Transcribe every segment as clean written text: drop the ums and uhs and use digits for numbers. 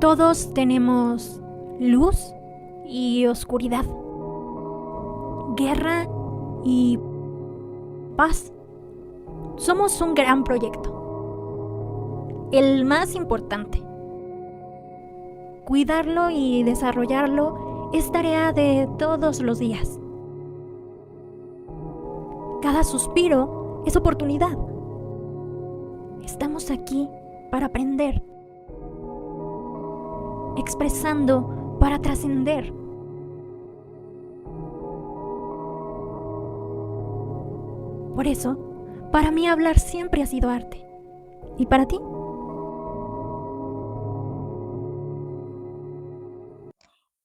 Todos tenemos luz y oscuridad, guerra y paz. Somos un gran proyecto, el más importante. Cuidarlo y desarrollarlo es tarea de todos los días. Cada suspiro es oportunidad. Estamos aquí para aprender, expresando para trascender. Por eso, para mí hablar siempre ha sido arte. ¿Y para ti?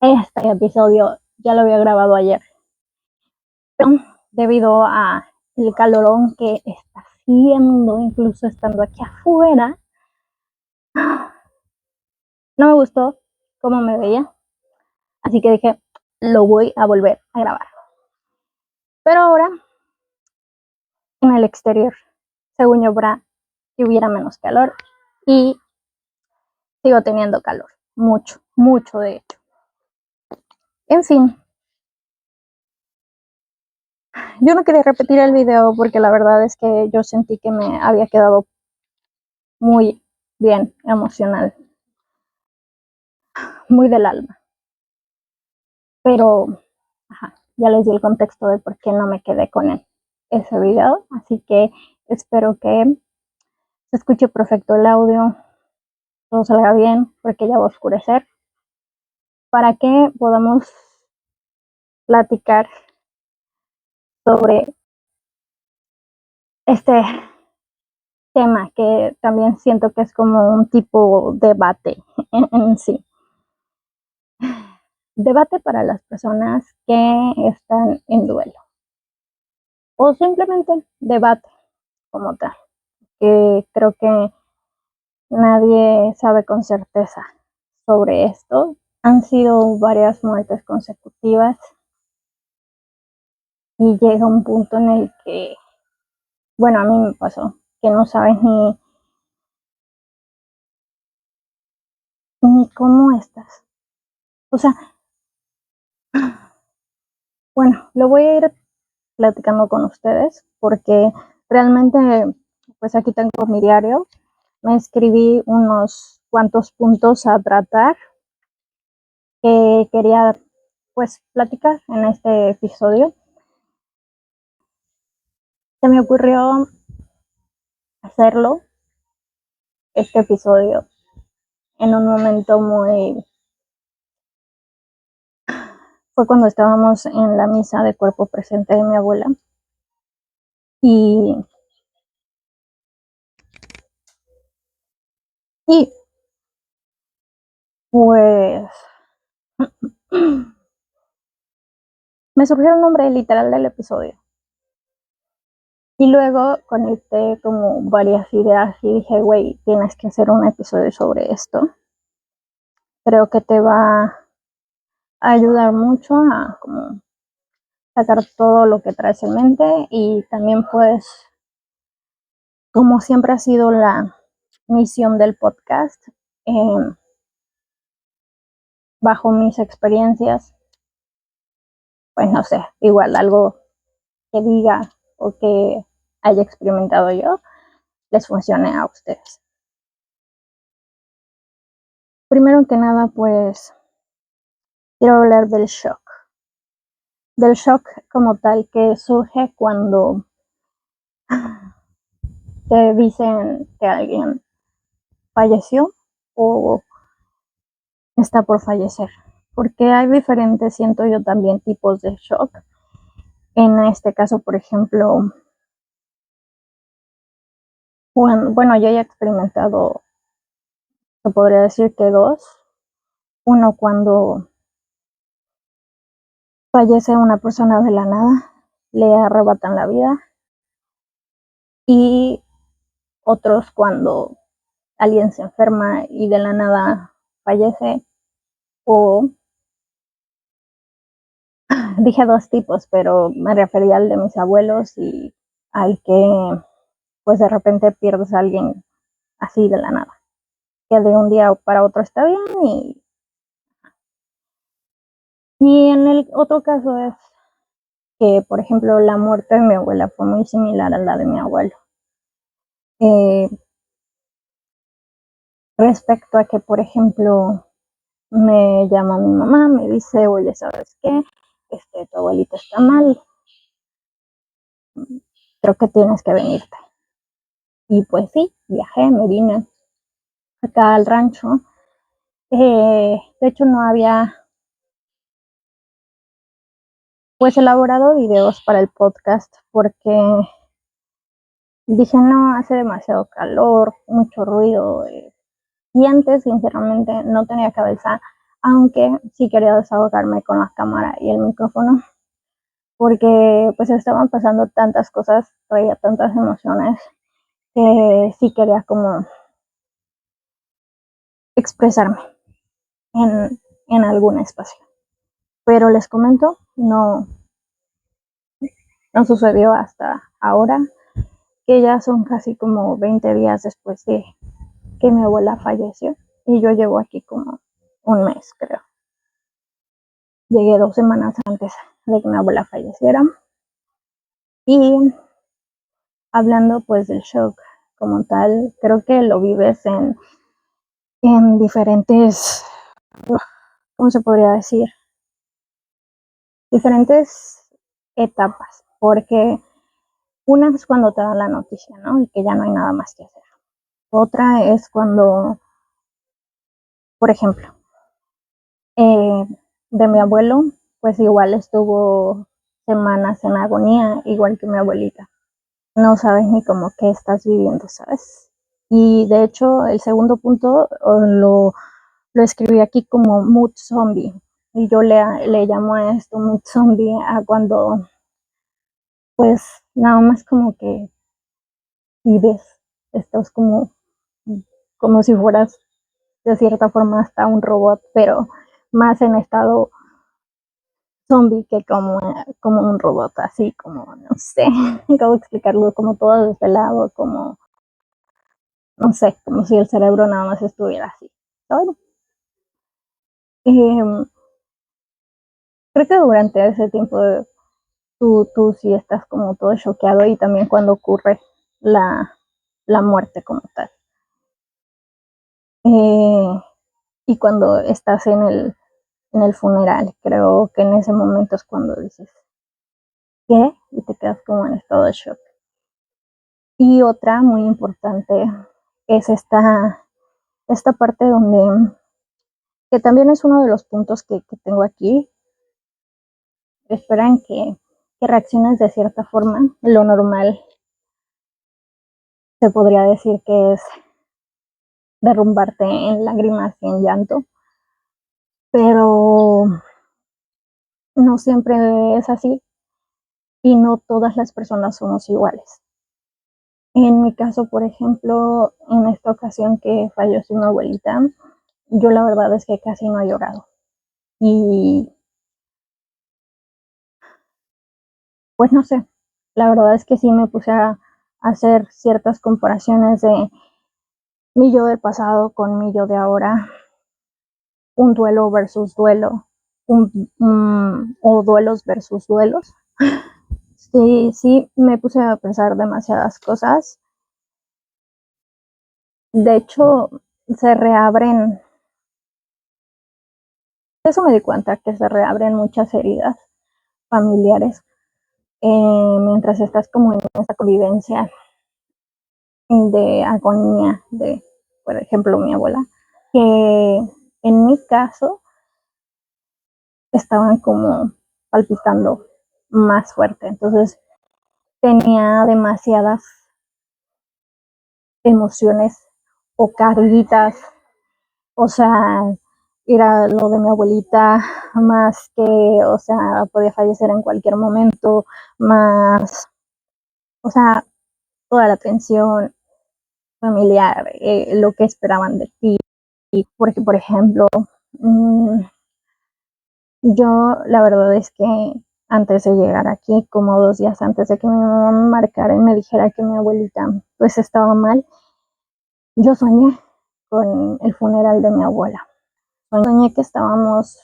Este episodio ya lo había grabado ayer, pero debido a el calorón que está haciendo, incluso estando aquí afuera, no me gustó cómo me veía, así que dije, lo voy a volver a grabar. Pero ahora, en el exterior, según yo, para que hubiera menos calor, y sigo teniendo calor, mucho, mucho de hecho. En fin, yo no quería repetir el video porque la verdad es que yo sentí que me había quedado muy bien emocional, muy del alma. Pero ya les di el contexto de por qué no me quedé con ese video, así que espero que se escuche perfecto el audio, todo salga bien, porque ya va a oscurecer, para que podamos platicar sobre este tema que también siento que es como un tipo debate en sí. Debate para las personas que están en duelo, o simplemente debate como tal, que creo que nadie sabe con certeza sobre esto. Han sido varias muertes consecutivas y llega un punto en el que, bueno, a mí me pasó, que no sabes ni cómo estás. O sea, bueno, lo voy a ir platicando con ustedes porque realmente, pues aquí tengo mi diario. Me escribí unos cuantos puntos a tratar que quería pues platicar en este episodio. Se me ocurrió hacerlo, este episodio, en un momento fue cuando estábamos en la misa de cuerpo presente de mi abuela y pues me surgió el nombre literal del episodio y luego conecté como varias ideas y dije, güey, tienes que hacer un episodio sobre esto. Creo que te va a ayudar mucho a como sacar todo lo que traes en mente y también pues, como siempre ha sido la misión del podcast, bajo mis experiencias, pues no sé, igual algo que diga o que haya experimentado yo les funcione a ustedes. Primero que nada, pues quiero hablar del shock como tal que surge cuando te dicen que alguien falleció o está por fallecer, porque hay diferentes, siento yo también, tipos de shock. En este caso, por ejemplo, bueno, yo ya he experimentado, se podría decir que dos. Uno, cuando fallece una persona de la nada, le arrebatan la vida, y otros cuando alguien se enferma y de la nada fallece, o dije dos tipos, pero me refería al de mis abuelos y al que pues de repente pierdes a alguien así de la nada. que de un día para otro está bien y en el otro caso es que, por ejemplo, la muerte de mi abuela fue muy similar a la de mi abuelo. Respecto a que, por ejemplo, me llama mi mamá, me dice, oye, ¿sabes qué? Tu abuelita está mal, creo que tienes que venirte. Y pues sí, viajé, me vine acá al rancho. De hecho, no había pues elaborado videos para el podcast porque dije, no, hace demasiado calor, mucho ruido. Y antes, sinceramente, no tenía cabeza, aunque sí quería desahogarme con la cámara y el micrófono, porque pues estaban pasando tantas cosas, traía tantas emociones, que sí quería como expresarme en algún espacio. Pero les comento, no sucedió hasta ahora, que ya son casi como 20 días después de que mi abuela falleció y yo llevo aquí como un mes, creo. Llegué 2 semanas antes de que mi abuela falleciera y hablando pues del shock como tal, creo que lo vives en diferentes, ¿cómo se podría decir? Diferentes etapas, porque una es cuando te dan la noticia, ¿no? Y que ya no hay nada más que hacer. Otra es cuando, por ejemplo, de mi abuelo, pues igual estuvo semanas en agonía, igual que mi abuelita. No sabes ni cómo qué estás viviendo, ¿sabes? Y de hecho, el segundo punto lo escribí aquí como mood zombie. Y yo le llamo a esto mood zombie a cuando, pues, nada más como que vives, estás como si fueras de cierta forma hasta un robot, pero más en estado zombie que como un robot, así como, no sé, cómo explicarlo, como todo desvelado, como, no sé, como si el cerebro nada más estuviera así, ¿sabes? Eh, Creo que durante ese tiempo tú sí estás como todo choqueado y también cuando ocurre la, la muerte como tal. Eh, y cuando estás en el funeral, creo que en ese momento es cuando dices, ¿qué? Y te quedas como en estado de shock. Y otra muy importante es esta parte donde, que también es uno de los puntos que tengo aquí, esperan que reacciones de cierta forma. Lo normal se podría decir que es derrumbarte en lágrimas y en llanto, pero no siempre es así y no todas las personas somos iguales. En mi caso, por ejemplo, en esta ocasión que falleció mi abuelita, yo la verdad es que casi no he llorado. Y pues no sé, la verdad es que sí me puse a hacer ciertas comparaciones de mi yo del pasado con mi yo de ahora, un duelo versus duelo, o duelos versus duelos. Sí, sí, me puse a pensar demasiadas cosas. De hecho, se reabren, eso me di cuenta, que se reabren muchas heridas familiares mientras estás como en esta convivencia de agonía de, por ejemplo, mi abuela, que en mi caso estaban como palpitando más fuerte. Entonces tenía demasiadas emociones o carguitas, o sea, era lo de mi abuelita, más que, o sea, podía fallecer en cualquier momento, más, o sea, toda la atención familiar, lo que esperaban de ti. Porque, por ejemplo, mmm, yo la verdad es que antes de llegar aquí, como 2 días antes de que mi mamá me marcara y me dijera que mi abuelita pues estaba mal, yo soñé con el funeral de mi abuela. Soñé que estábamos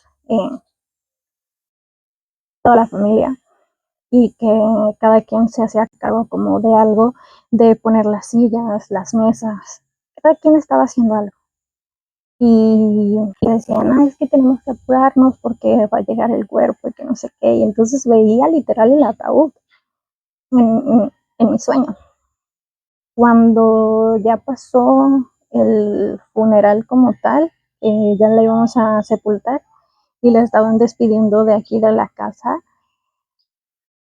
toda la familia y que cada quien se hacía cargo como de algo, de poner las sillas, las mesas, cada quien estaba haciendo algo. Y decían, es que tenemos que apurarnos porque va a llegar el cuerpo y que no sé qué. Y entonces veía literal el ataúd en mi sueño. Cuando ya pasó el funeral como tal, ya la íbamos a sepultar y la estaban despidiendo de aquí de la casa.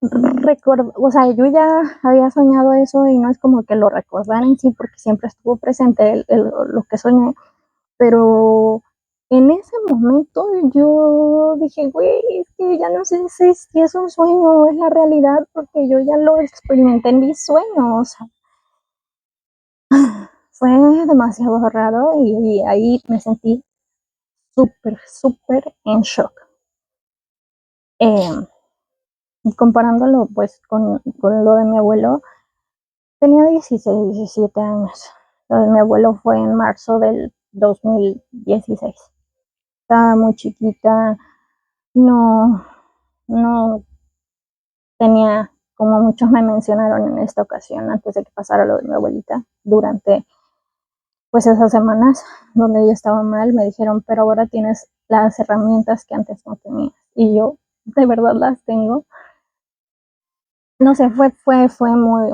Recuerdo, o sea, yo ya había soñado eso y no es como que lo recordara en sí porque siempre estuvo presente lo que soñé, pero en ese momento yo dije, güey, es que ya no sé si es un sueño o es la realidad porque yo ya lo experimenté en mis sueños. Fue demasiado raro y ahí me sentí súper en shock. Y comparándolo pues con lo de mi abuelo, tenía 16, 17 años. Lo de mi abuelo fue en marzo del 2016. Estaba muy chiquita, no, no tenía, como muchos me mencionaron en esta ocasión, antes de que pasara lo de mi abuelita, durante pues esas semanas donde ella estaba mal, me dijeron, pero ahora tienes las herramientas que antes no tenías. Y yo, de verdad las tengo. No sé, fue muy,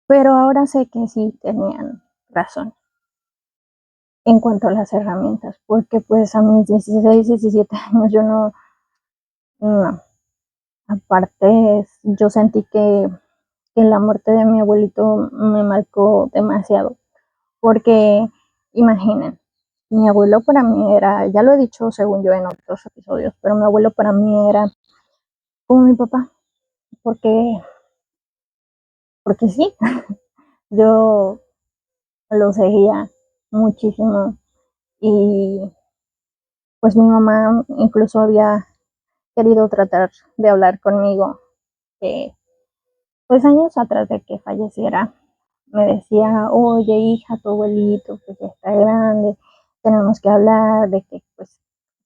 pero ahora sé que sí tenían razón en cuanto a las herramientas, porque pues a mis 16, 17 años yo no. Aparte, yo sentí que la muerte de mi abuelito me marcó demasiado, porque imaginen, mi abuelo para mí era, ya lo he dicho según yo en otros episodios, pero mi abuelo para mí era como mi papá, porque, porque sí, yo lo seguía muchísimo y pues mi mamá incluso había querido tratar de hablar conmigo, pues años atrás de que falleciera, me decía, oye hija, tu abuelito pues ya está grande, tenemos que hablar de que pues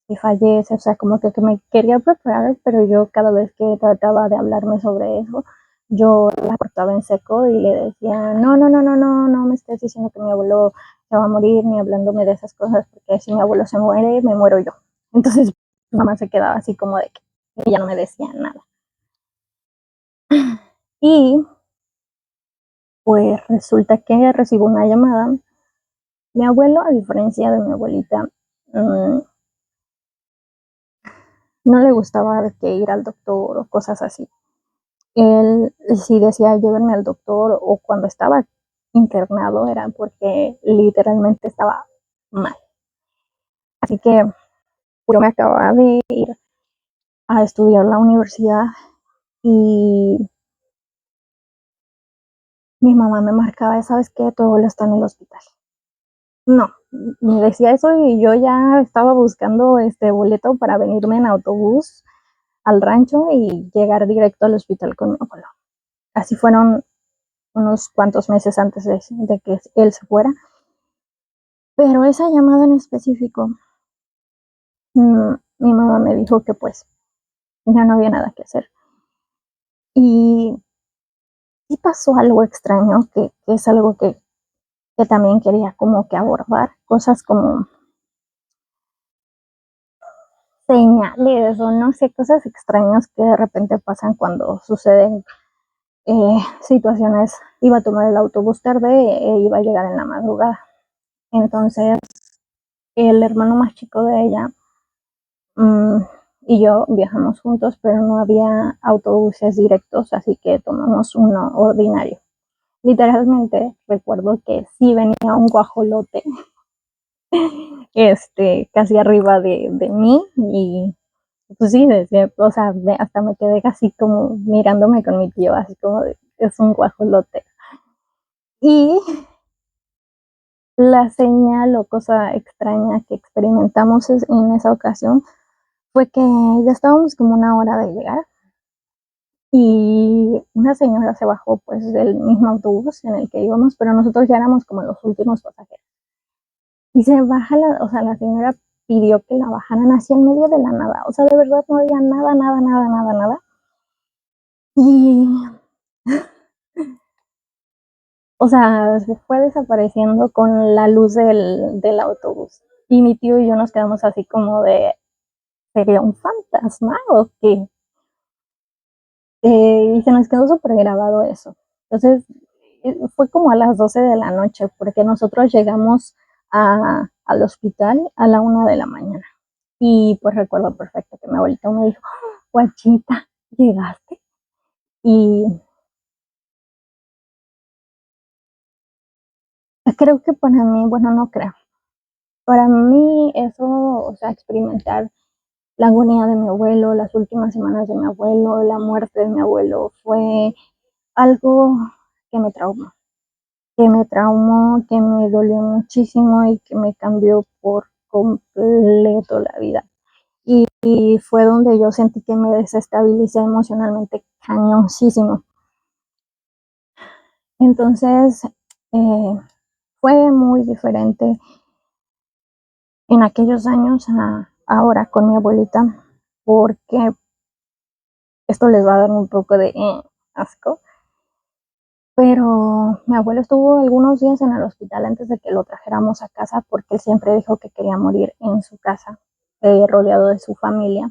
si fallece, o sea, como que me quería preparar, pero yo cada vez que trataba de hablarme sobre eso, yo la cortaba en seco y le decía, no me estés diciendo que mi abuelo se va a morir, ni hablándome de esas cosas, porque si mi abuelo se muere, me muero yo. Entonces, mi mamá se quedaba así como de que ella no me decía nada. Y pues resulta que recibo una llamada. Mi abuelo, a diferencia de mi abuelita, no le gustaba de que ir al doctor o cosas así. Él sí decía llévenme al doctor o cuando estaba internado era porque literalmente estaba mal. Así que yo me acababa de ir a estudiar la universidad y mi mamá me marcaba, ¿sabes qué? Tu abuelo está en el hospital. No, me decía eso y yo ya estaba buscando este boleto para venirme en autobús al rancho y llegar directo al hospital con mi abuelo. Así fueron unos cuantos meses antes de que él se fuera. Pero esa llamada en específico, mi mamá me dijo que pues ya no había nada que hacer. Y sí pasó algo extraño, que es algo que también quería como que abordar, cosas como señales o no sé, cosas extrañas que de repente pasan cuando suceden situaciones. Iba a tomar el autobús tarde e iba a llegar en la madrugada. Entonces, el hermano más chico de ella y yo viajamos juntos, pero no había autobuses directos, así que tomamos uno ordinario. Literalmente recuerdo que sí venía un guajolote casi arriba de mí y pues sí, o sea, hasta me quedé así como mirándome con mi tío, así como de, es un guajolote. Y la señal o cosa extraña que experimentamos en esa ocasión fue que ya estábamos como una hora de llegar y una señora se bajó pues del mismo autobús en el que íbamos, pero nosotros ya éramos como los últimos pasajeros. Y se baja o sea, la señora pidió que la bajaran así en medio de la nada. O sea, de verdad no había nada, nada, nada, nada, nada. Y, o sea, se fue desapareciendo con la luz del autobús. Y mi tío y yo nos quedamos así como de, ¿sería un fantasma o qué? Y se nos quedó súper grabado eso. Entonces, fue como a las 12 de la noche, porque nosotros llegamos al hospital a la 1 de la mañana. Y pues recuerdo perfecto que mi abuelita me dijo, guachita, llegaste. Y creo que para mí, bueno, no creo. Para mí eso, o sea, experimentar la agonía de mi abuelo, las últimas semanas de mi abuelo, la muerte de mi abuelo, fue algo que me traumó, que me dolió muchísimo y que me cambió por completo la vida. Y fue donde yo sentí que me desestabilicé emocionalmente cañoncísimo. Entonces, eh, fue muy diferente en aquellos años a ahora con mi abuelita, porque esto les va a dar un poco de asco, pero mi abuelo estuvo algunos días en el hospital antes de que lo trajéramos a casa porque él siempre dijo que quería morir en su casa, rodeado de su familia,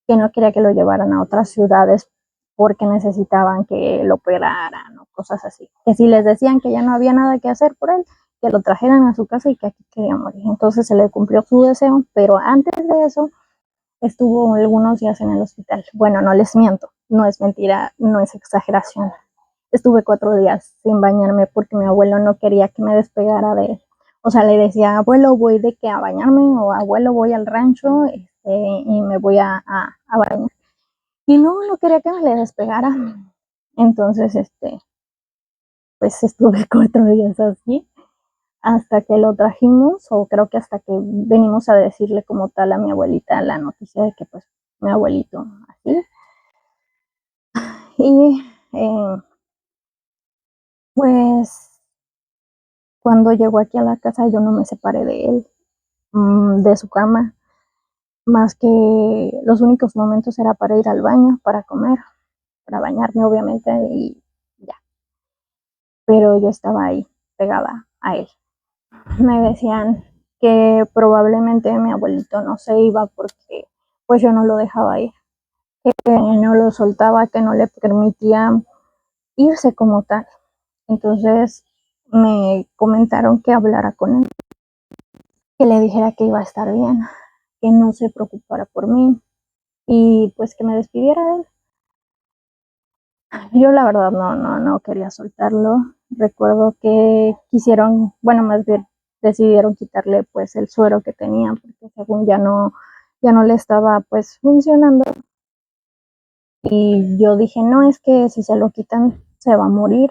que no quería que lo llevaran a otras ciudades porque necesitaban que lo operaran o cosas así. Que si les decían que ya no había nada que hacer por él, que lo trajeran a su casa y que aquí quería morir. Entonces se le cumplió su deseo, pero antes de eso estuvo algunos días en el hospital. Bueno, no les miento, no es mentira, no es exageración. Estuve 4 días sin bañarme porque mi abuelo no quería que me despegara de él. O sea, le decía, abuelo, voy de que a bañarme, o abuelo, voy al rancho, y me voy a bañar. Y no quería que me le despegara. Entonces, pues estuve 4 días así hasta que lo trajimos, o creo que hasta que venimos a decirle como tal a mi abuelita la noticia de que pues mi abuelito así. Y pues cuando llegó aquí a la casa yo no me separé de él, de su cama, más que los únicos momentos era para ir al baño, para comer, para bañarme obviamente y ya. Pero yo estaba ahí pegada a él. Me decían que probablemente mi abuelito no se iba porque pues yo no lo dejaba ir, que no lo soltaba, que no le permitía irse como tal. Entonces me comentaron que hablara con él, que le dijera que iba a estar bien, que no se preocupara por mí y pues que me despidiera de él. Yo la verdad no quería soltarlo. Recuerdo que quisieron, bueno, más bien decidieron quitarle pues el suero que tenía porque según ya no le estaba pues funcionando. Y yo dije, no, es que si se lo quitan se va a morir.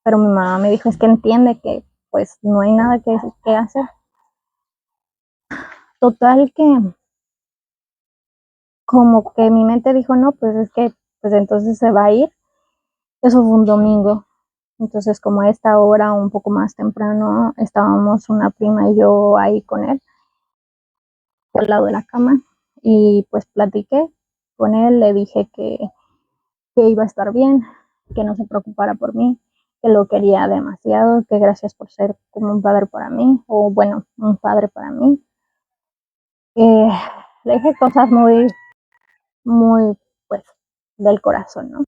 Pero mi mamá me dijo, es que entiende que pues no hay nada que hacer. Total que como que mi mente dijo, no, pues es que pues entonces se va a ir. Eso fue un domingo. Entonces, como a esta hora, un poco más temprano, estábamos una prima y yo ahí con él, al lado de la cama, y pues platiqué con él, le dije que iba a estar bien, que no se preocupara por mí, que lo quería demasiado, que gracias por ser como un padre para mí, o bueno, un padre para mí. Eh, Le dije cosas muy, muy, pues, del corazón, ¿no?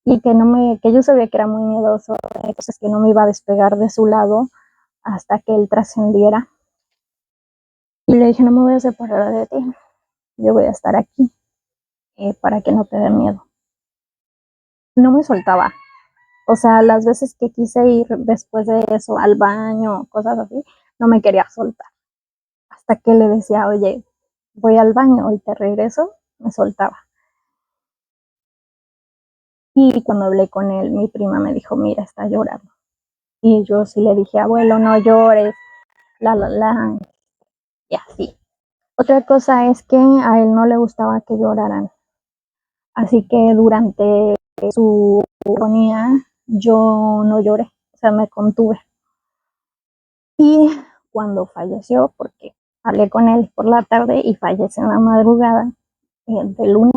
Y que yo sabía que era muy miedoso, entonces que no me iba a despegar de su lado hasta que él trascendiera. Y le dije, no me voy a separar de ti, yo voy a estar aquí, para que no te dé miedo. No me soltaba, o sea, las veces que quise ir después de eso al baño, cosas así, no me quería soltar. Hasta que le decía, oye, voy al baño y te regreso, me soltaba. Y cuando hablé con él, mi prima me dijo, mira, está llorando. Y yo sí le dije, abuelo, no llores, la, y así. Otra cosa es que a él no le gustaba que lloraran. Así que durante su agonía yo no lloré, o sea, me contuve. Y cuando falleció, porque hablé con él por la tarde y falleció en la madrugada del lunes,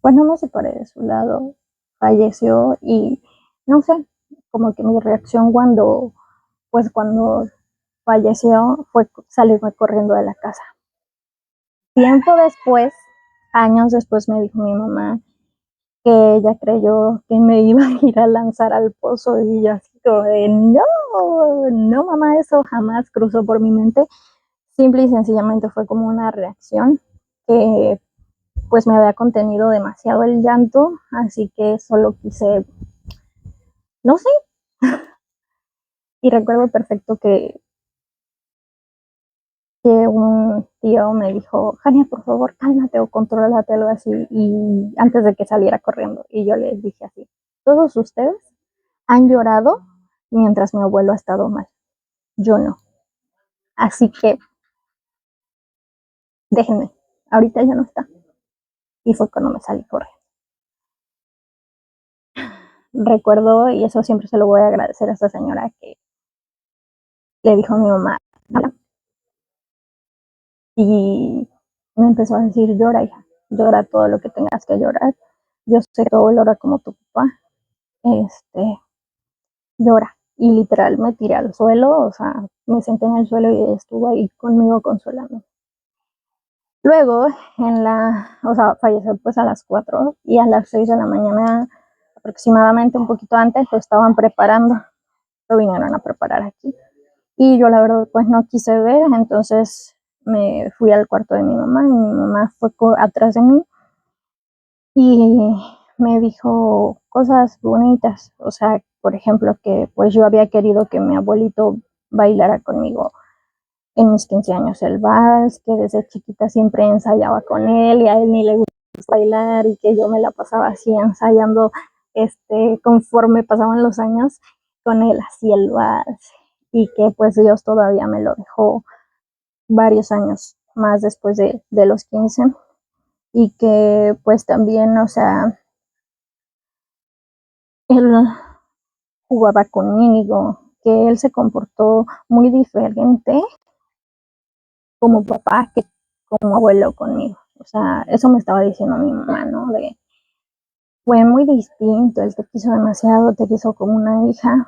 pues no me separé de su lado, falleció y no sé, como que mi reacción cuando falleció fue salirme corriendo de la casa. Tiempo después, años después, me dijo mi mamá que ella creyó que me iba a ir a lanzar al pozo y yo así como de no, no mamá, eso jamás cruzó por mi mente. Simple y sencillamente fue como una reacción que pues me había contenido demasiado el llanto, así que solo quise, no sé, y recuerdo perfecto que un tío me dijo, Jania, por favor, cálmate o contrólate, algo así, y antes de que saliera corriendo, y yo les dije así, todos ustedes han llorado mientras mi abuelo ha estado mal, yo no, así que déjenme, ahorita ya no está, y fue cuando me salí corriendo. Recuerdo, y eso siempre se lo voy a agradecer a esta señora que le dijo a mi mamá, y me empezó a decir, llora hija, llora todo lo que tengas que llorar, yo sé que todo llora como tu papá, llora. Y literal me tiré al suelo, o sea, me senté en el suelo y estuvo ahí conmigo consolando. Luego, o sea, falleció pues a las 4 y a las 6 de la mañana, aproximadamente un poquito antes, lo estaban preparando, lo vinieron a preparar aquí. Y yo la verdad pues no quise ver, entonces me fui al cuarto de mi mamá y mi mamá fue atrás de mí y me dijo cosas bonitas, o sea, por ejemplo, que pues yo había querido que mi abuelito bailara conmigo en mis 15 años el vals, que desde chiquita siempre ensayaba con él y a él ni le gustaba bailar y que yo me la pasaba así ensayando conforme pasaban los años con él así el vals y que pues Dios todavía me lo dejó varios años más después de los 15 y que pues también, o sea, él jugaba conmigo, que él se comportó muy diferente como papá que como abuelo conmigo. O sea, eso me estaba diciendo mi mamá, ¿no? Fue muy distinto, él te quiso demasiado, te quiso como una hija,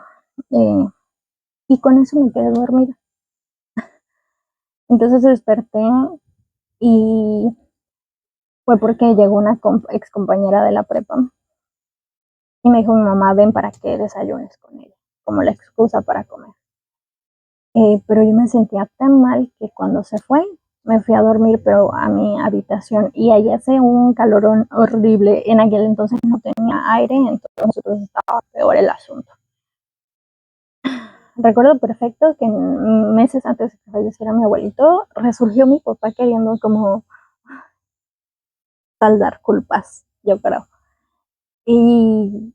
y con eso me quedé dormida. Entonces desperté y fue porque llegó una ex compañera de la prepa y me dijo mi mamá, ven para que desayunes con ella, como la excusa para comer. Pero yo me sentía tan mal que cuando se fue me fui a dormir, pero a mi habitación y ahí hace un calorón horrible. En aquel entonces no tenía aire, entonces estaba peor el asunto. Recuerdo perfecto que meses antes de que falleciera mi abuelito, resurgió mi papá queriendo como saldar culpas, yo creo. Y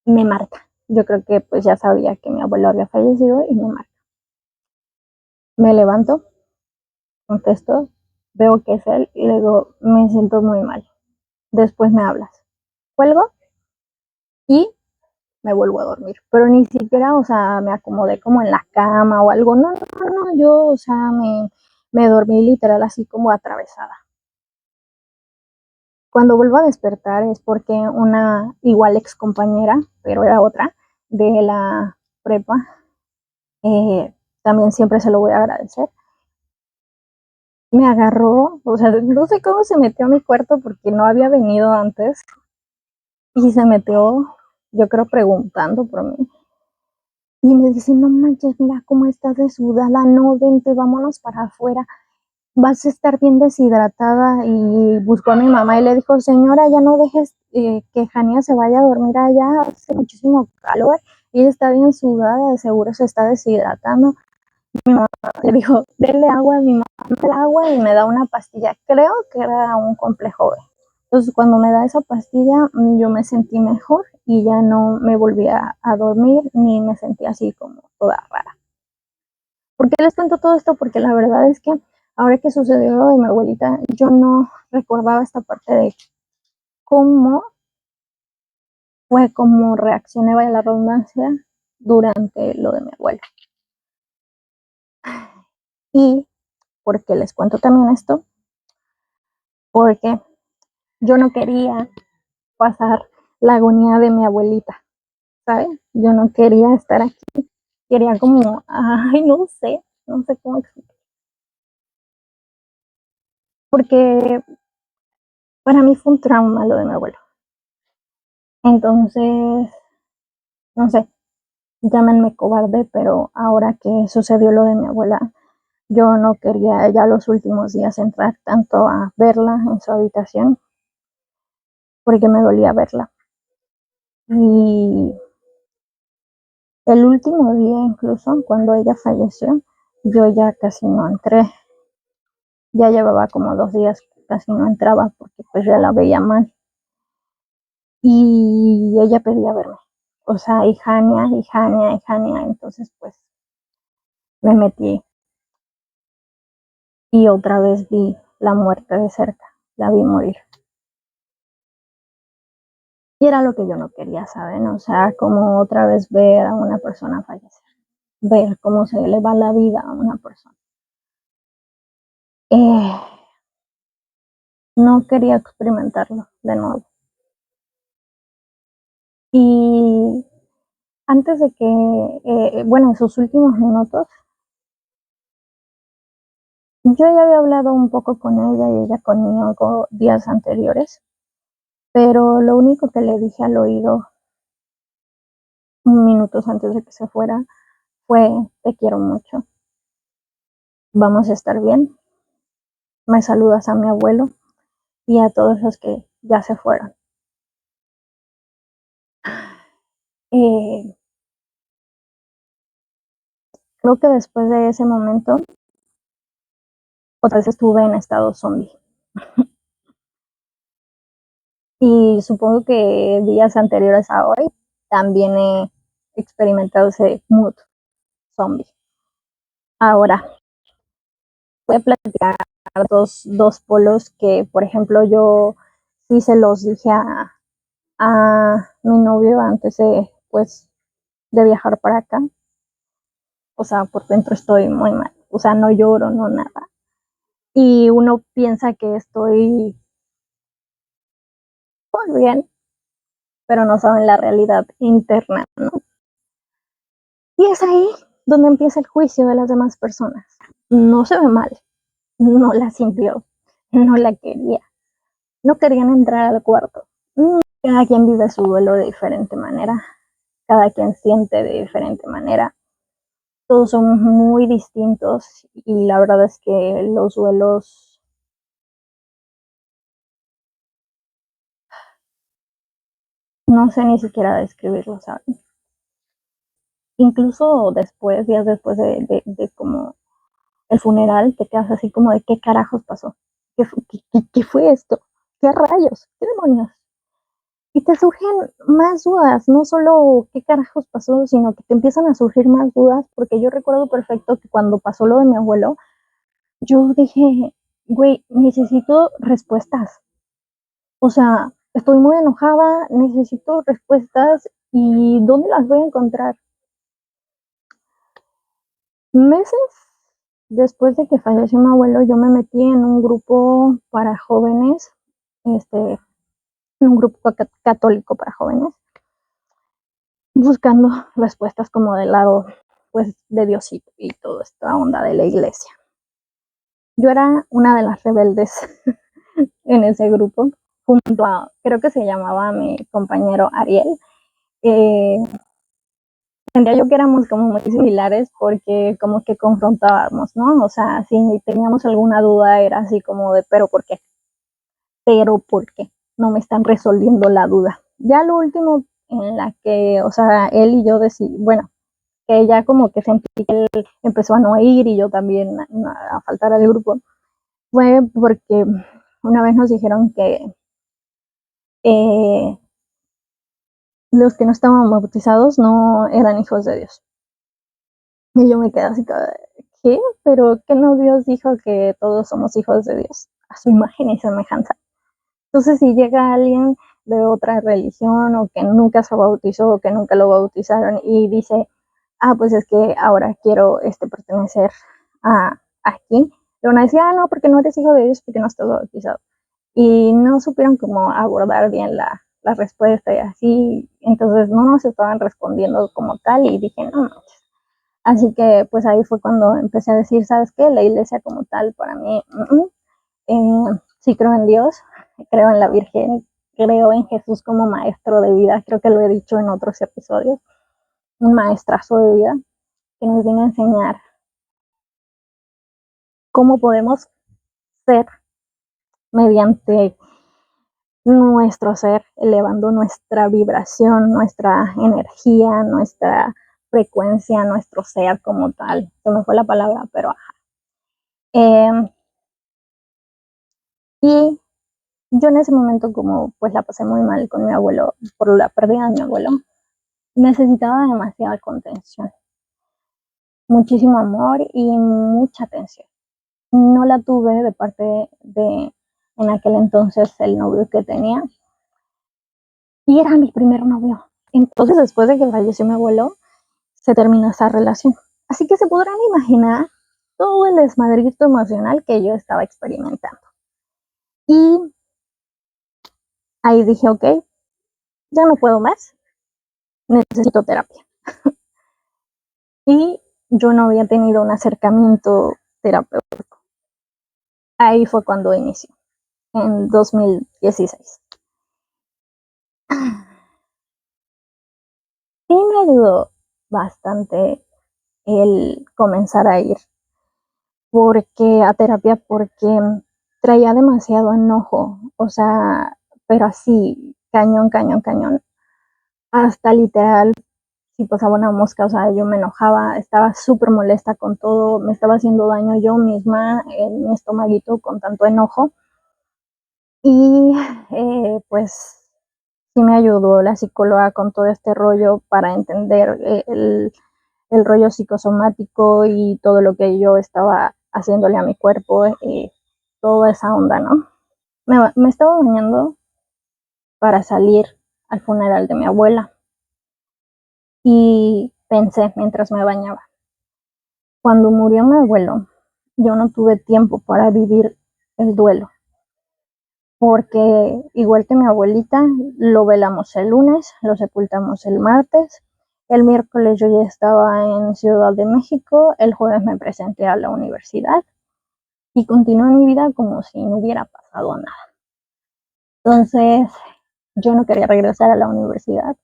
me marca. Yo creo que pues ya sabía que mi abuelo había fallecido y me marca. Me levanto, contesto, veo que es él y le digo, me siento muy mal. Después me hablas. Cuelgo y me vuelvo a dormir. Pero ni siquiera, o sea, me acomodé como en la cama o algo. No, no, no, yo, o sea, me dormí literal así como atravesada. Cuando vuelvo a despertar es porque una igual ex compañera, pero era otra, de la prepa, también siempre se lo voy a agradecer, me agarró, o sea, no sé cómo se metió a mi cuarto porque no había venido antes y se metió, yo creo, preguntando por mí. Y me dice, no manches, mira cómo estás desudada, no, vente, vámonos para afuera, vas a estar bien deshidratada. Y buscó a mi mamá y le dijo, señora, ya no dejes que Jania se vaya a dormir allá, hace muchísimo calor, y ella está bien sudada, de seguro se está deshidratando. Mi mamá le dijo, denle agua a mi mamá, el agua y me da una pastilla, creo que era un complejo B. Entonces cuando me da esa pastilla yo me sentí mejor y ya no me volví a dormir ni me sentí así como toda rara. ¿Por qué les cuento todo esto? Porque la verdad es que ahora que sucedió lo de mi abuelita, yo no recordaba esta parte de cómo fue, cómo reaccioné, vaya la redundancia, durante lo de mi abuela. Y porque les cuento también esto, porque yo no quería pasar la agonía de mi abuelita, ¿sabes? Yo no quería estar aquí, quería como, ay, no sé cómo explicar. Porque para mí fue un trauma lo de mi abuelo. Entonces, no sé, llámenme cobarde, pero ahora que sucedió lo de mi abuela, yo no quería ya los últimos días entrar tanto a verla en su habitación, porque me dolía verla. Y el último día, incluso cuando ella falleció, yo ya casi no entré. Ya llevaba como 2 días que casi no entraba porque pues ya la veía mal. Y ella pedía verme. O sea, Hijania, Hijania, Hijania. Entonces pues me metí y otra vez vi la muerte de cerca. La vi morir. Y era lo que yo no quería, ¿saben? O sea, como otra vez ver a una persona fallecer. Ver cómo se le va la vida a una persona. Eh, no quería experimentarlo de nuevo. Y antes de que, bueno, en sus últimos minutos, yo ya había hablado un poco con ella y ella conmigo días anteriores, pero lo único que le dije al oído minutos antes de que se fuera fue, te quiero mucho, vamos a estar bien, me saludas a mi abuelo y a todos los que ya se fueron. Eh, creo que después de ese momento, otra vez estuve en estado zombie. Y supongo que días anteriores a hoy también he experimentado ese mood zombie. Ahora, voy a platicar dos polos que, por ejemplo, yo sí se los dije a mi novio antes de, pues, de viajar para acá. O sea, por dentro estoy muy mal. O sea, no lloro, no nada. Y uno piensa que estoy muy bien, pero no saben la realidad interna, ¿no? Y es ahí donde empieza el juicio de las demás personas. No se ve mal, no la sintió, no la quería, no querían entrar al cuarto. Cada quien vive su duelo de diferente manera, cada quien siente de diferente manera. Todos somos muy distintos y la verdad es que los duelos no sé ni siquiera describirlos, ¿saben? Incluso después, días después de como el funeral, te quedas así como de qué carajos pasó, qué fue esto, qué rayos, qué demonios. Y te surgen más dudas, no solo qué carajos pasó, sino que te empiezan a surgir más dudas, porque yo recuerdo perfecto que cuando pasó lo de mi abuelo, yo dije, güey, necesito respuestas. O sea, estoy muy enojada, necesito respuestas y ¿dónde las voy a encontrar? Meses después de que falleció mi abuelo, yo me metí en un grupo para jóvenes, este, un grupo católico para jóvenes, buscando respuestas como del lado, pues, de Diosito y toda esta onda de la iglesia. Yo era una de las rebeldes en ese grupo, junto a, creo que se llamaba mi compañero Ariel. Eh, Sentía yo que éramos como muy similares porque como que confrontábamos, ¿no? O sea, si teníamos alguna duda era así como de, pero ¿por qué? Pero ¿por qué? No me están resolviendo la duda. Ya lo último en la que, o sea, él y yo decidimos, bueno, que ya como que sentí que él empezó a no ir y yo también a faltar al grupo, fue porque una vez nos dijeron que eh, los que no estaban bautizados no eran hijos de Dios. Y yo me quedé así, ¿qué? ¿Pero qué no Dios dijo que todos somos hijos de Dios? A su imagen y semejanza. Entonces, si llega alguien de otra religión o que nunca se bautizó o que nunca lo bautizaron y dice, pues es que ahora quiero pertenecer a aquí, le van a decir, no, porque no eres hijo de Dios, porque no estás bautizado. Y no supieron cómo abordar bien la respuesta y así, entonces no nos estaban respondiendo como tal y dije, no manches. Así que pues ahí fue cuando empecé a decir, ¿sabes qué? La iglesia como tal para mí, sí creo en Dios, creo en la Virgen, creo en Jesús como maestro de vida, creo que lo he dicho en otros episodios, un maestrazo de vida que nos viene a enseñar cómo podemos ser mediante nuestro ser, elevando nuestra vibración, nuestra energía, nuestra frecuencia, nuestro ser como tal. Se me fue la palabra, pero eh, y yo en ese momento, como pues la pasé muy mal con mi abuelo por la pérdida de mi abuelo, necesitaba demasiada contención, muchísimo amor y mucha atención. No la tuve de parte de en aquel entonces el novio que tenía y era mi primer novio. Entonces después de que falleció mi abuelo, se terminó esa relación. Así que se podrán imaginar todo el desmadrito emocional que yo estaba experimentando. Y ahí dije, ok, ya no puedo más, necesito terapia. Y yo no había tenido un acercamiento terapéutico. Ahí fue cuando inició, en 2016. Sí me ayudó bastante el comenzar a ir a terapia porque traía demasiado enojo, o sea, pero así, cañón, cañón, cañón. Hasta literal, si pasaba una mosca, o sea, yo me enojaba, estaba súper molesta con todo, me estaba haciendo daño yo misma en mi estomaguito con tanto enojo. Y pues sí me ayudó la psicóloga con todo este rollo para entender el rollo psicosomático y todo lo que yo estaba haciéndole a mi cuerpo y toda esa onda, ¿no? Me estaba bañando para salir al funeral de mi abuela y pensé mientras me bañaba, cuando murió mi abuelo, yo no tuve tiempo para vivir el duelo, porque igual que mi abuelita, lo velamos el lunes, lo sepultamos el martes, el miércoles yo ya estaba en Ciudad de México, el jueves me presenté a la universidad y continué mi vida como si no hubiera pasado nada. Entonces, yo no quería regresar a la universidad,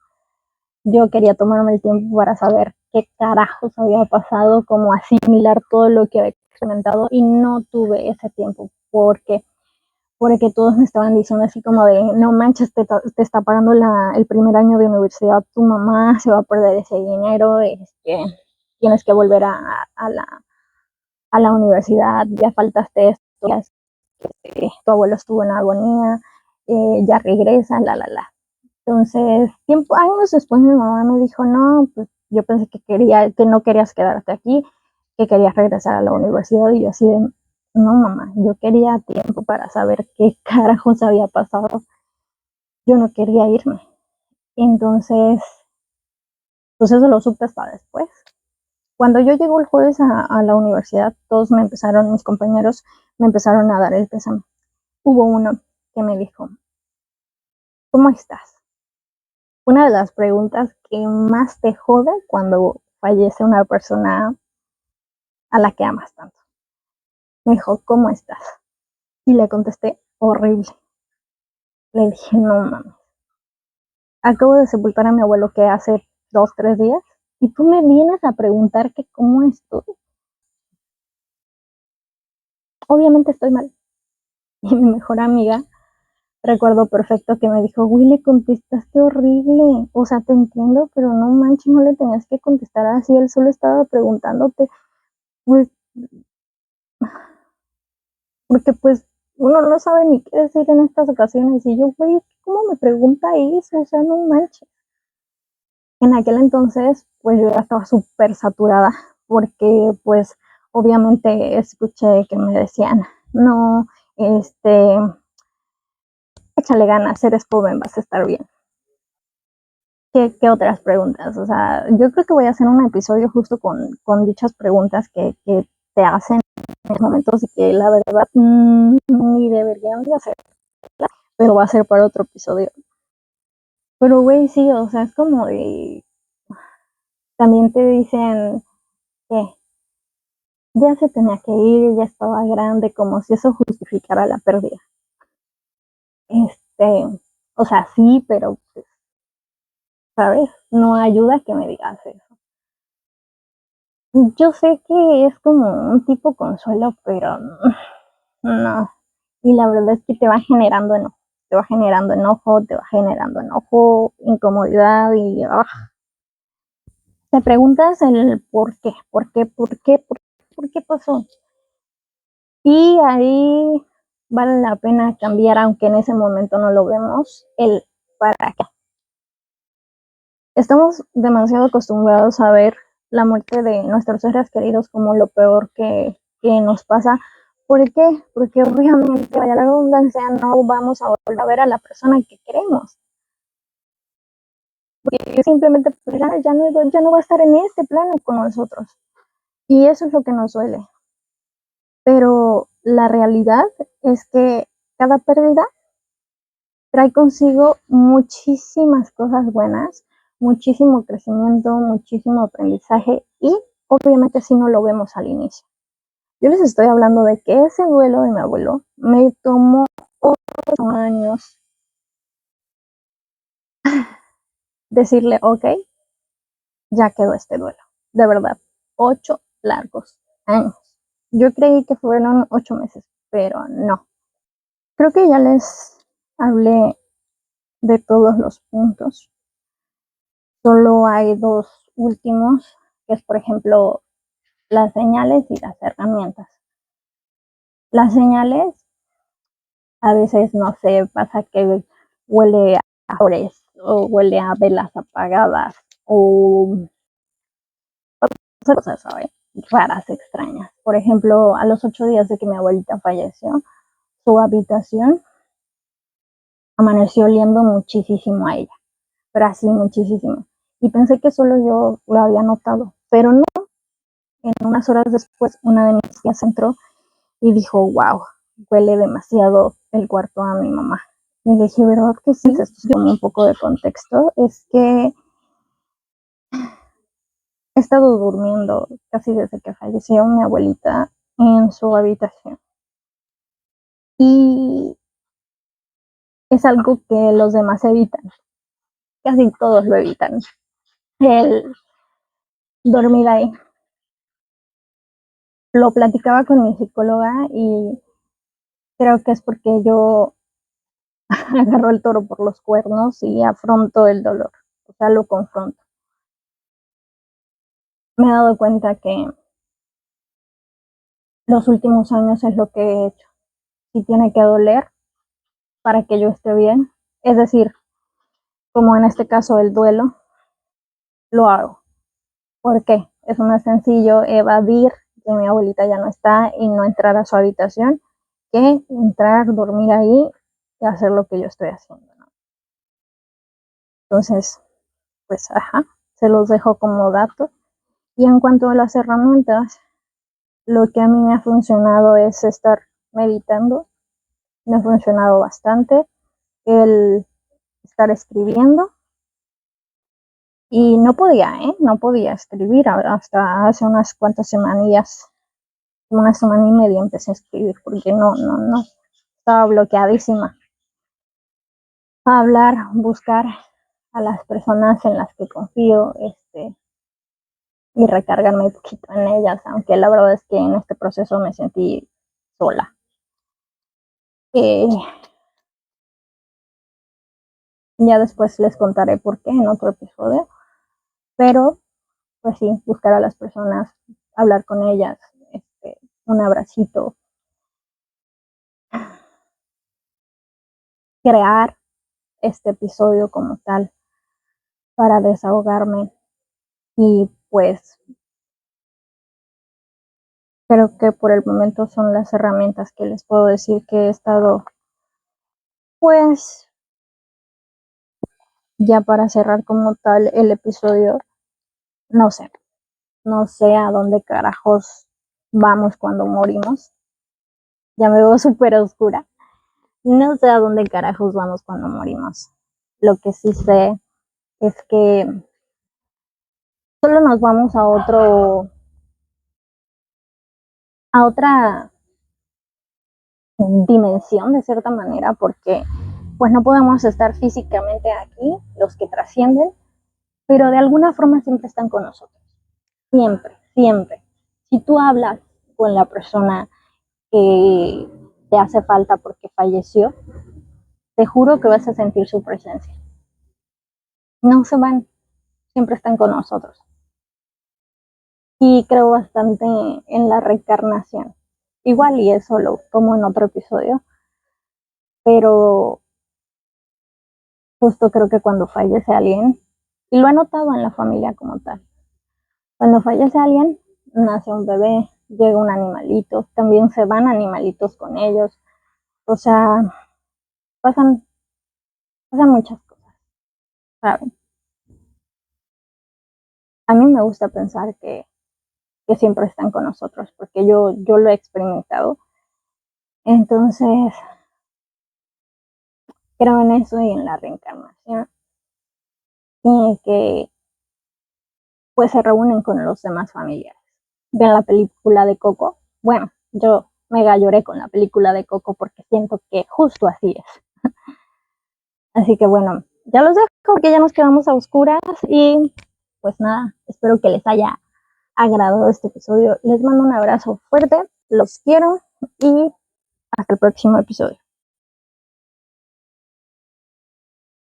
yo quería tomarme el tiempo para saber qué carajos había pasado, cómo asimilar todo lo que había experimentado y no tuve ese tiempo porque todos me estaban diciendo así como de, no manches, te está pagando el primer año de universidad, tu mamá se va a perder ese dinero, tienes que volver a la universidad, ya faltaste esto, ya, tu abuelo estuvo en agonía, ya regresa, la. Entonces, años después mi mamá me dijo, no, pues yo pensé que no querías quedarte aquí, que querías regresar a la universidad y yo así de, no mamá, yo quería tiempo para saber qué carajos había pasado, yo no quería irme. Entonces, pues eso lo supe hasta después. Cuando yo llego el jueves a la universidad, mis compañeros me empezaron a dar el pésame. Hubo uno que me dijo, ¿cómo estás? Una de las preguntas que más te jode cuando fallece una persona a la que amas tanto. Me dijo, ¿cómo estás? Y le contesté, horrible. Le dije, no mames. Acabo de sepultar a mi abuelo que hace 2, 3 días y tú me vienes a preguntar que cómo estoy. Obviamente estoy mal. Y mi mejor amiga, recuerdo perfecto que me dijo, güey, le contestaste horrible. O sea, te entiendo, pero no manches, no le tenías que contestar así. Él solo estaba preguntándote, pues, porque pues uno no sabe ni qué decir en estas ocasiones. Y yo, güey, ¿cómo me pregunta eso? O sea, no manches. En aquel entonces, pues yo ya estaba súper saturada, porque pues obviamente escuché que me decían, no, échale ganas, eres joven, vas a estar bien. ¿Qué otras preguntas? O sea, yo creo que voy a hacer un episodio justo con dichas preguntas que te hacen en esos momentos y que la verdad ni deberían de hacer, pero va a ser para otro episodio. Pero güey, sí, o sea, es como de... También te dicen que ya se tenía que ir, ya estaba grande, como si eso justificara la pérdida. O sea, sí, pero, pues, ¿sabes? No ayuda que me digas eso. Yo sé que es como un tipo consuelo, pero no. Y la verdad es que te va generando enojo, te va generando enojo, te va generando enojo, incomodidad y te preguntas el por qué pasó. Y ahí vale la pena cambiar, aunque en ese momento no lo vemos, el para qué. Estamos demasiado acostumbrados a ver la muerte de nuestros seres queridos como lo peor que nos pasa. ¿Por qué? Porque obviamente, vaya la redundancia, no vamos a volver a ver a la persona que queremos. Porque simplemente pues, ya no va a estar en este plano con nosotros. Y eso es lo que nos duele. Pero la realidad es que cada pérdida trae consigo muchísimas cosas buenas, muchísimo crecimiento, muchísimo aprendizaje y obviamente si no lo vemos al inicio. Yo les estoy hablando de que ese duelo de mi abuelo me tomó 8 años decirle, ok, ya quedó este duelo. De verdad, 8 largos años. Yo creí que fueron 8 meses, pero no. Creo que ya les hablé de todos los puntos. Solo hay dos últimos, que es por ejemplo las señales y las herramientas. Las señales, a veces, no sé, pasa que huele a flores o huele a velas apagadas o cosas, ¿sabes? Raras, extrañas. Por ejemplo, a los 8 días de que mi abuelita falleció, su habitación amaneció oliendo muchísimo a ella, pero así muchísimo. Y pensé que solo yo lo había notado, pero no. En unas horas después, una de mis tías entró y dijo, wow, huele demasiado el cuarto a mi mamá. Y le dije, ¿verdad que sí? Esto es como un poco de contexto. Es que he estado durmiendo casi desde que falleció mi abuelita en su habitación. Y es algo que los demás evitan. Casi todos lo evitan. El dormir ahí. Lo platicaba con mi psicóloga y creo que es porque yo agarro el toro por los cuernos y afronto el dolor. O sea, lo confronto. Me he dado cuenta que los últimos años es lo que he hecho. Si tiene que doler para que yo esté bien, es decir, como en este caso el duelo, lo hago. ¿Por qué? Es más sencillo evadir que mi abuelita ya no está y no entrar a su habitación que entrar, dormir ahí y hacer lo que yo estoy haciendo, ¿no? Entonces, pues, se los dejo como dato. Y en cuanto a las herramientas, lo que a mí me ha funcionado es estar meditando, me ha funcionado bastante el estar escribiendo y no podía escribir hasta hace unas cuantas semanillas, una semana y media empecé a escribir porque no, estaba bloqueadísima. A hablar, buscar a las personas en las que confío, y recargarme un poquito en ellas, aunque la verdad es que en este proceso me sentí sola. Eh, ya después les contaré por qué en otro episodio, pero pues sí, buscar a las personas, hablar con ellas, un abracito, crear este episodio como tal para desahogarme y pues Creo que por el momento son las herramientas que les puedo decir que he estado, pues, ya para cerrar como tal el episodio, no sé, no sé a dónde carajos vamos cuando morimos. Ya me veo súper oscura. No sé a dónde carajos vamos cuando morimos. Lo que sí sé es que solo nos vamos a otra dimensión de cierta manera, porque pues no podemos estar físicamente aquí, los que trascienden, pero de alguna forma siempre están con nosotros. Siempre, siempre. Si tú hablas con la persona que te hace falta porque falleció, te juro que vas a sentir su presencia. No se van, siempre están con nosotros. Y creo bastante en la reencarnación. Igual y eso lo tomo en otro episodio, pero justo creo que cuando fallece alguien, y lo he notado en la familia como tal, cuando fallece alguien, nace un bebé, llega un animalito, también se van animalitos con ellos, o sea, pasan, pasan muchas cosas, ¿saben? A mí me gusta pensar que siempre están con nosotros, porque yo lo he experimentado, entonces creo en eso y en la reencarnación, y que pues se reúnen con los demás familiares. Ven la película de Coco. Bueno, yo mega lloré con la película de Coco porque siento que justo así es. Así que bueno, ya los dejo porque ya nos quedamos a oscuras y pues nada, espero que les haya agradado este episodio. Les mando un abrazo fuerte, los quiero y hasta el próximo episodio.